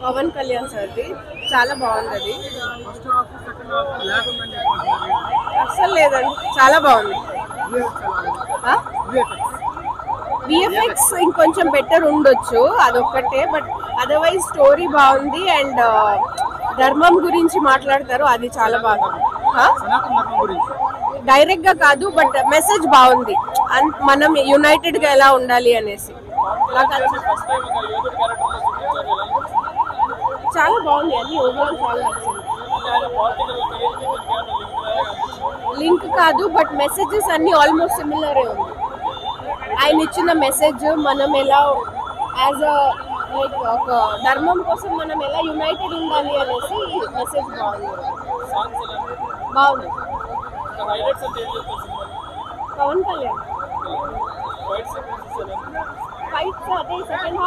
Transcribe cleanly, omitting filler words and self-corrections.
పవన్ కళ్యాణ్ సార్ది చాలా బాగుంది అది. అస్సలు లేదండి, చాలా బాగుంది. విఎఫ్ఎక్స్ ఇంకొంచెం బెటర్ ఉండొచ్చు, అదొక్కటే. బట్ అదర్వైజ్ స్టోరీ బాగుంది. అండ్ ధర్మం గురించి మాట్లాడతారు, అది చాలా బాగుంది. డైరెక్ట్ గా కాదు, బట్ మెసేజ్ బాగుంది. మనం యునైటెడ్ గా ఎలా ఉండాలి అనేసి చాలా బాగుంది. అన్ని ఓవరాల్ చాలా నచ్చింది. లింక్ కాదు, బట్ మెసేజెస్ అన్ని ఆల్మోస్ట్ సిమిలరే ఉంది. ఆయన ఇచ్చిన మెసేజ్ మనం ఎలా యాజ్ లైక్ ఒక ధర్మం కోసం మనం ఎలా యునైటెడ్ ఉండాలి అనేసి మెసేజ్ బాగుంది. బాగుంది. పవన్ కళ్యాణ్ ఫైట్స్ అదే సెకండ్